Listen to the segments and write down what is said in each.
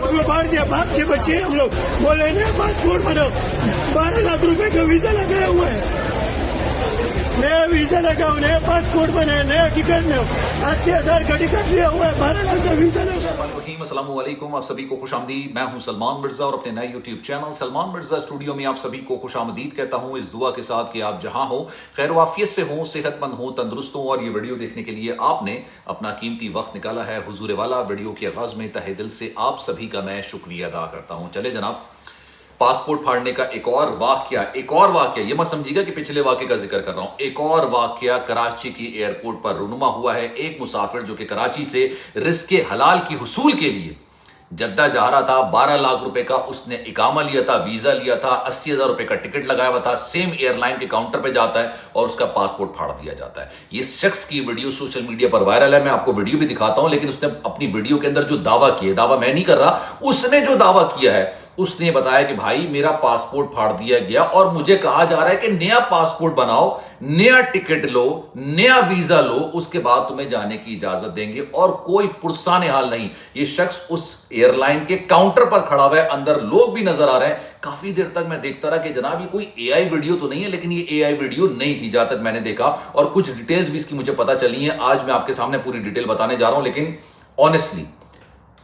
को मार दिया, बाप के बच्चे हम लोग। बोले नया पासपोर्ट बनाओ, 12 लाख रुपए का वीजा लगाया हुआ है, नया वीजा लगाओ, नया पासपोर्ट बनाए, नया टिकट लो, 80,000 का टिकट लिया हुआ है, 12 लाख का वीजा लगाओ। अस्सलाम वालेकुम, आप सभी को खुशामदीद। मैं हूं सलमान मिर्जा और अपने नए YouTube channel Salman Mirza studio में आप सभी को खुशामदीद कहता हूं, इस दुआ के साथ कि आप जहां हो खैर वाफियत से हो, सेहतमंद हो, तंदुरुस्त हो। और ये वीडियो देखने के लिए आपने अपना कीमती वक्त निकाला है हुजूर वाला। वीडियो के आगाज में तहे दिल से आप सभी का मैं शुक्रिया अदा करता हूं। चले जनाब, पासपोर्ट फाड़ने का एक और वाकया, ये मत समझिएगा कि पिछले वाकये का जिक्र कर रहा हूं। एक और वाकया कराची की एयरपोर्ट पर रुनुमा हुआ है। एक मुसाफिर जो कि कराची से रिस्क हलाल की हुसूल के लिए जद्दा जा रहा था, 12 लाख रुपए का उसने इकामा लिया था, वीजा लिया था, 80,000 रुपए का टिकट लगाया हुआ था, सेम एयरलाइन के काउंटर पे जाता है और उसका पासपोर्ट फाड़ दिया जाता है। ये शख्स की वीडियो सोशल मीडिया पर वायरल है। मैं आपको वीडियो भी दिखाता हूं, लेकिन उसने अपनी वीडियो के अंदर जो दावा किया, दावा मैं नहीं कर रहा, उसने जो दावा किया है, उसने बताया कि भाई मेरा पासपोर्ट फाड़ दिया गया और मुझे कहा जा रहा है कि नया पासपोर्ट बनाओ, नया टिकट लो, नया वीजा लो, उसके बाद तुम्हें जाने की इजाजत देंगे। और कोई पुरसाने हाल नहीं, ये शख्स उस एयरलाइन के काउंटर पर खड़ा हुआ है, अंदर लोग भी नजर आ रहे हैं। काफी देर तक मैं देखता रहा कि जनाब ये कोई एआई वीडियो तो नहीं है, लेकिन ये एआई वीडियो नहीं थी जहां तक मैंने देखा, और कुछ डिटेल्स भी इसकी मुझे पता चली हैं। आज मैं आपके सामने पूरी डिटेल बताने जा रहा हूं। लेकिन ऑनेस्टली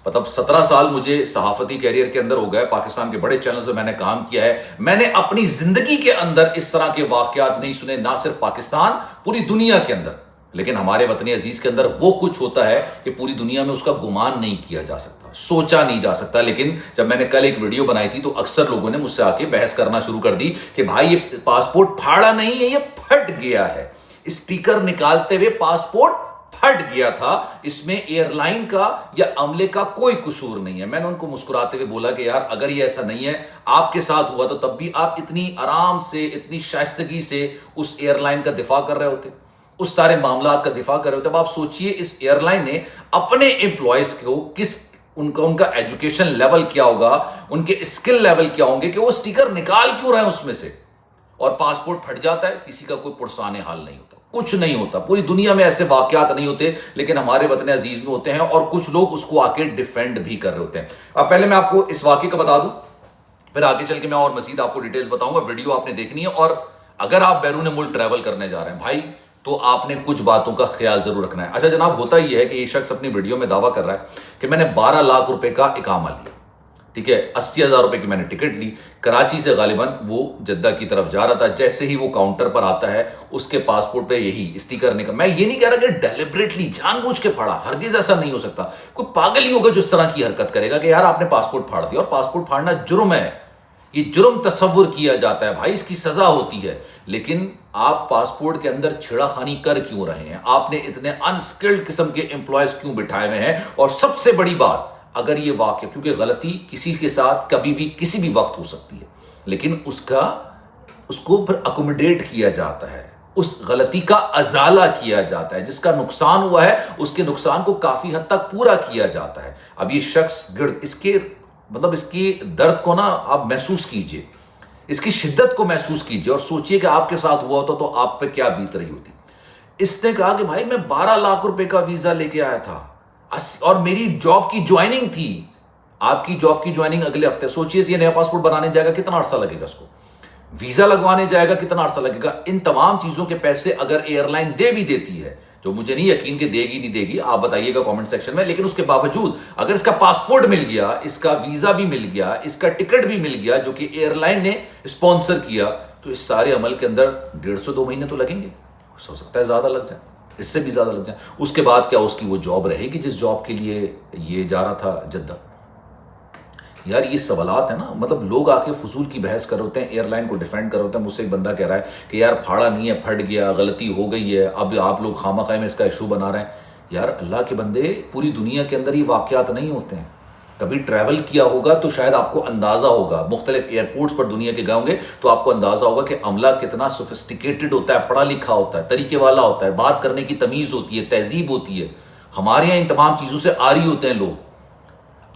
मतलब 17 साल मुझे सहाफती कैरियर के अंदर हो गए, पाकिस्तान के बड़े चैनल से मैंने काम किया है। मैंने अपनी जिंदगी के अंदर इस तरह के वाकयात नहीं सुने, ना सिर्फ पाकिस्तान, पूरी दुनिया के अंदर। लेकिन हमारे वतन अजीज के अंदर वो कुछ होता है कि पूरी दुनिया में उसका गुमान नहीं किया जा सकता, सोचा नहीं जा सकता। लेकिन जब मैंने कल एक वीडियो बनाई थी तो अक्सर लोगों ने मुझसे आके बहस करना शुरू कर दी कि भाई ये पासपोर्ट फाड़ा नहीं है, ये फट गया है, स्टिकर निकालते हुए पासपोर्ट फट गया था, इसमें एयरलाइन का या अमले का कोई कसूर नहीं है। मैंने उनको मुस्कुराते हुए बोला कि यार अगर ये ऐसा नहीं है, आपके साथ हुआ तो तब भी आप इतनी आराम से, इतनी शाइस्तगी से उस एयरलाइन का दिफा कर रहे होते, उस सारे मामला का दिफा कर रहे होते। अब आप सोचिए इस एयरलाइन ने अपने एम्प्लॉयज को किस उनका एजुकेशन लेवल क्या होगा, उनके स्किल लेवल क्या होंगे कि वो स्टिकर निकाल क्यों रहे हैं उसमें से, और पासपोर्ट फट जाता है, किसी का कोई पुरसाने हाल नहीं होता, कुछ नहीं होता। पूरी दुनिया में ऐसे वाकयात नहीं होते, लेकिन हमारे वतन अजीज में होते हैं और कुछ लोग उसको आके डिफेंड भी कर रहे होते हैं। अब पहले मैं आपको इस वाकये का बता दूं, फिर आगे चल के मैं और मजीद आपको डिटेल्स बताऊंगा। वीडियो आपने देखनी है, और अगर आप बैरून मुल्क ट्रैवल करने जा रहे हैं भाई, तो आपने कुछ बातों का ख्याल जरूर रखना है। अच्छा जनाब, होता ही है कि ये शख्स अपनी वीडियो में दावा कर रहा है कि मैंने 12 लाख रुपए का इकामा लिया, ठीक है, 80,000 रुपए की मैंने टिकट ली, कराची से गालिबन वो जद्दा की तरफ जा रहा था। जैसे ही वो काउंटर पर आता है, उसके पासपोर्ट पे यही स्टिकर निकल। मैं ये नहीं कह रहा कि डेलिबरेटली जानबूझ के फाड़ा, हरगिज ऐसा नहीं हो सकता। कोई पागल ही होगा जो इस तरह की हरकत करेगा कि यार आपने पासपोर्ट फाड़ दिया, और पासपोर्ट फाड़ना जुर्म है, ये जुर्म तस्वुर किया जाता है भाई, इसकी सजा होती है। लेकिन आप पासपोर्ट के अंदर छेड़ाखानी कर क्यों रहे हैं? आपने इतने अनस्किल्ड किस्म के एम्प्लॉयज क्यों बिठाए हुए हैं? और सबसे बड़ी बात, अगर ये वाक्य, क्योंकि गलती किसी के साथ कभी भी किसी भी वक्त हो सकती है, लेकिन उसको फिर अकोमोडेट किया जाता है, उस गलती का अजाला किया जाता है, जिसका नुकसान हुआ है उसके नुकसान को काफी हद तक पूरा किया जाता है। अब ये शख्स इसकी दर्द को ना आप महसूस कीजिए, इसकी शिद्दत को महसूस कीजिए, और सोचिए कि आपके साथ हुआ होता तो आप पे क्या बीत रही होती। इसने कहा कि भाई मैं 12 लाख रुपए का वीजा लेके आया था और मेरी जॉब की ज्वाइनिंग थी। आपकी जॉब की ज्वाइनिंग अगले हफ्ते। सोचिए ये नया पासपोर्ट बनाने जाएगा, कितना अरसा लगेगा इसको, वीजा लगवाने जाएगा, कितना अरसा लगेगा। इन तमाम चीजों के पैसे अगर एयरलाइन दे भी देती है, जो मुझे नहीं यकीन कि देगी नहीं देगी, आप बताइएगा कमेंट सेक्शन में, लेकिन उसके बावजूद अगर इसका पासपोर्ट मिल गया, इसका वीजा भी मिल गया, इसका टिकट भी मिल गया जो कि एयरलाइन ने स्पॉन्सर किया, तो इस सारे अमल के अंदर 1.5-2 महीने तो लगेंगे, हो सकता है ज्यादा लग जाए, इससे भी ज्यादा लग जाए। उसके बाद क्या उसकी वो जॉब रहेगी जिस जॉब के लिए ये जा रहा था जद्दा? यार ये सवालात है ना, मतलब लोग आके फजूल की बहस कर होते हैं, एयरलाइन को डिफेंड कर होते हैं। मुझसे एक बंदा कह रहा है कि यार फाड़ा नहीं है, फट गया, गलती हो गई है, अब आप लोग खामखाई में इसका इशू बना रहे हैं। यार अल्लाह के बंदे, पूरी दुनिया के अंदर ये वाकयात नहीं होते हैं। कभी ट्रैवल किया होगा तो शायद आपको अंदाजा होगा, मुख्तलिफ एयरपोर्ट्स पर दुनिया के गए होंगे तो आपको अंदाजा होगा कि अमला कितना सोफिस्टिकेटेड होता है, पढ़ा लिखा होता है, तरीके वाला होता है, बात करने की तमीज़ होती है, तहजीब होती है। हमारे यहाँ इन तमाम चीज़ों से आरी होते हैं लोग।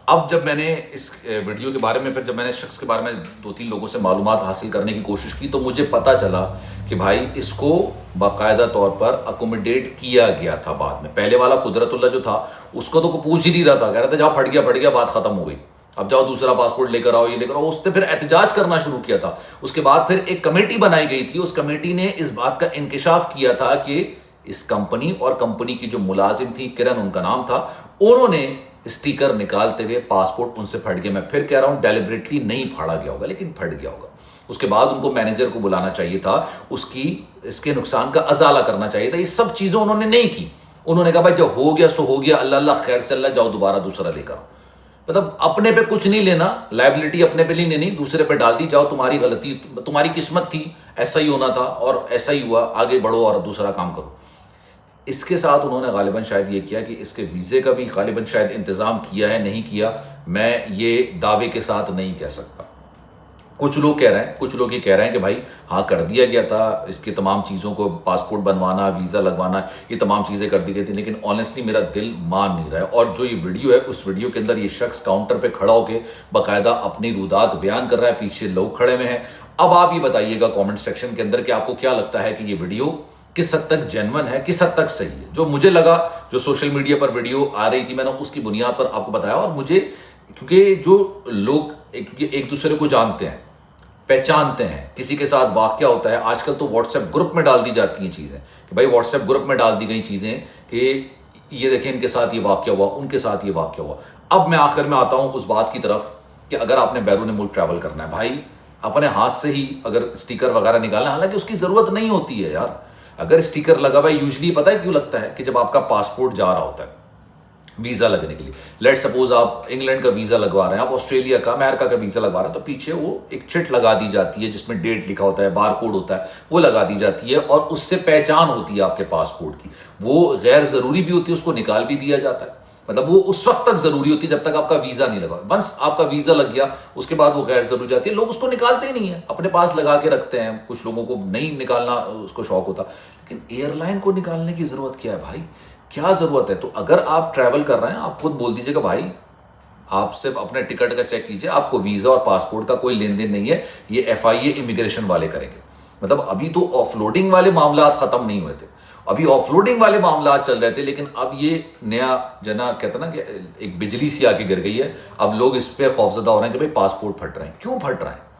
अब जब मैंने इस वीडियो के बारे में, फिर जब मैंने शख्स के बारे में 2-3 लोगों से मालूमात हासिल करने की कोशिश की, तो मुझे पता चला कि भाई इसको बाकायदा तौर पर अकोमोडेट किया गया था बाद में। पहले वाला कुदरतुल्लाह जो था उसको तो पूछ ही नहीं रहा था, कह रहा था जाओ फट गया, बात खत्म हो गई। اب جاؤ دوسرا پاسپورٹ لے کر آؤ، یہ لے کر آؤ. اس نے پھر احتجاج کرنا شروع کیا تھا. اس کے بعد پھر ایک کمیٹی بنائی گئی تھی. اس کمیٹی نے اس بات کا انکشاف کیا تھا کہ اس کمپنی اور کمپنی کی جو ملازم تھی، کرن ان کا نام تھا، انہوں نے اسٹیکر نکالتے ہوئے پاسپورٹ ان سے پھٹ گیا. میں پھر کہہ رہا ہوں ڈیلیبریٹلی نہیں پھاڑا گیا ہوگا لیکن پھٹ گیا ہوگا. اس کے بعد ان کو مینیجر کو بلانا چاہیے تھا، اس کے نقصان کا ازالہ کرنا چاہیے تھا. یہ سب چیزیں انہوں نے نہیں کی. انہوں نے کہا بھائی جب ہو گیا سو ہو گیا، اللہ اللہ خیر سے اللہ، جاؤ دوبارہ دوسرا لے کر آؤ. مطلب اپنے پہ کچھ نہیں لینا، لائبلٹی اپنے پہ نہیں لینی، دوسرے پہ ڈال دی. جاؤ تمہاری غلطی، تمہاری قسمت تھی، ایسا ہی ہونا تھا اور ایسا ہی ہوا، آگے بڑھو اور دوسرا کام کرو. اس کے ساتھ انہوں نے غالباً شاید یہ کیا کہ اس کے ویزے کا بھی غالباً شاید انتظام کیا ہے، نہیں کیا میں یہ دعوے کے ساتھ نہیں کہہ سکتا. کچھ لوگ کہہ رہے ہیں، کچھ لوگ یہ کہہ رہے ہیں کہ بھائی ہاں کر دیا گیا تھا، اس کی تمام چیزوں کو، پاسپورٹ بنوانا، ویزا لگوانا، یہ تمام چیزیں کر دی گئی تھی. لیکن آنیسٹلی میرا دل مان نہیں رہا ہے. اور جو یہ ویڈیو ہے، اس ویڈیو کے اندر یہ شخص کاؤنٹر پہ کھڑا ہو کے باقاعدہ اپنی رودات بیان کر رہا ہے، پیچھے لوگ کھڑے ہوئے ہیں. اب آپ یہ بتائیے گا کامنٹ سیکشن کے اندر کہ آپ کو کیا لگتا ہے کہ یہ ویڈیو کس حد تک جینون ہے، کس حد تک صحیح ہے. جو مجھے لگا، جو سوشل میڈیا پر ویڈیو آ رہی تھی، میں نے اس کی بنیاد پر آپ کو بتایا. اور مجھے کیونکہ جو لوگ ایک دوسرے کو جانتے ہیں، پہچانتے ہیں، کسی کے ساتھ واقعہ ہوتا ہے، آج کل تو واٹس ایپ گروپ میں ڈال دی جاتی ہیں چیزیں کہ بھائی واٹس ایپ گروپ میں ڈال دی گئی چیزیں کہ یہ دیکھیں ان کے ساتھ یہ واقعہ ہوا، ان کے ساتھ یہ واقعہ ہوا. اب میں آخر میں آتا ہوں اس بات کی طرف کہ اگر آپ نے بیرون ملک ٹریول کرنا ہے، بھائی اپنے ہاتھ سے ہی اگر اسٹیکر وغیرہ نکالنا، حالانکہ اس کی ضرورت نہیں ہوتی ہے یار. اگر اسٹیکر لگا ہوا ہے، یوزلی پتہ ہے کیوں لگتا ہے کہ جب آپ کا پاسپورٹ جا رہا ہوتا ہے ویزا لگنے کے لیے، لیٹ سپوز آپ انگلینڈ کا ویزا لگوا رہے ہیں، آپ آسٹریلیا کا، امریکہ کا ویزا لگوا رہے ہیں، تو پیچھے وہ ایک چٹ لگا دی جاتی ہے جس میں ڈیٹ لکھا ہوتا ہے، بار کوڈ ہوتا ہے، وہ لگا دی جاتی ہے اور اس سے پہچان ہوتی ہے آپ کے پاسپورٹ کی. وہ غیر ضروری بھی ہوتی ہے، اس کو نکال بھی دیا جاتا ہے. مطلب وہ اس وقت تک ضروری ہوتی ہے جب تک آپ کا ویزا نہیں لگا. ونس آپ کا ویزا لگ گیا اس کے بعد وہ غیر ضروری جاتی ہے. لوگ اس کو نکالتے ہی نہیں ہیں، اپنے پاس لگا کے رکھتے ہیں. کچھ لوگوں کو نہیں نکالنا اس کو شوق ہوتا، لیکن ایئر لائن کو نکالنے کی ضرورت کیا ہے بھائی؟ کیا ضرورت ہے؟ تو اگر آپ ٹریول کر رہے ہیں، آپ خود بول دیجیے کہ بھائی آپ صرف اپنے ٹکٹ کا چیک کیجئے، آپ کو ویزا اور پاسپورٹ کا کوئی لین دین نہیں ہے، یہ FIA امیگریشن والے کریں گے. مطلب ابھی تو آف لوڈنگ والے معاملات ختم نہیں ہوئے تھے، ابھی آف لوڈنگ والے معاملات چل رہے تھے، لیکن اب یہ نیا جنا کہتا نا کہ ایک بجلی سی آ کے گر گئی ہے. اب لوگ اس پہ خوفزدہ ہو رہے ہیں کہ بھائی پاسپورٹ پھٹ رہے ہیں. کیوں پھٹ رہے ہیں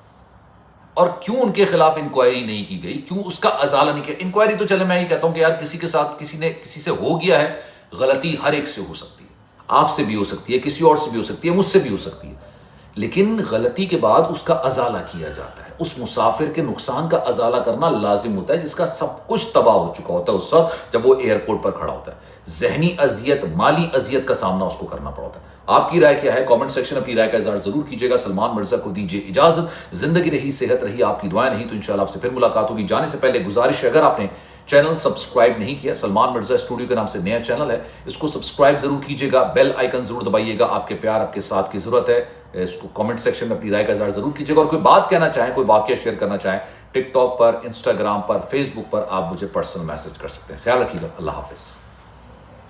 اور کیوں ان کے خلاف انکوائری نہیں کی گئی؟ کیوں اس کا ازالہ نہیں کیا؟ انکوائری تو چلے میں یہ کہتا ہوں کہ یار کسی کے ساتھ کسی سے ہو گیا ہے، غلطی ہر ایک سے ہو سکتی ہے، آپ سے بھی ہو سکتی ہے، کسی اور سے بھی ہو سکتی ہے، مجھ سے بھی ہو سکتی ہے. لیکن غلطی کے بعد اس کا ازالہ کیا جاتا ہے. اس مسافر کے نقصان کا ازالہ کرنا لازم ہوتا ہے جس کا سب کچھ تباہ ہو چکا ہوتا ہے اس وقت جب وہ ایئرپورٹ پر کھڑا ہوتا ہے. ذہنی اذیت، مالی اذیت کا سامنا اس کو کرنا پڑا ہوتا ہے. آپ کی رائے کیا ہے؟ کامنٹ سیکشن اپنی رائے کا اظہار ضرور کیجیے گا. سلمان مرزا کو دیجیے اجازت. زندگی رہی، صحت رہی، آپ کی دعائیں نہیں تو انشاءاللہ آپ سے پھر ملاقات ہوگی. جانے سے پہلے گزارش ہے، اگر آپ نے چینل سبسکرائب نہیں کیا، سلمان مرزا اسٹوڈیو کے نام سے نیا چینل ہے، اس کو سبسکرائب ضرور کیجیے گا، بیل آئیکن ضرور دبائیے گا. آپ کے پیار، آپ کے ساتھ کی ضرورت ہے. اس کو کامنٹ سیکشن میں اپنی رائے کا اظہار ضرور کیجیے گا. اور کوئی بات کہنا چاہیں، کوئی واقعہ شیئر کرنا چاہیں، ٹک ٹاک پر، انسٹاگرام پر، فیس بک پر آپ مجھے پرسنل میسج کر سکتے ہیں. خیال رکھیے گا. اللہ حافظ.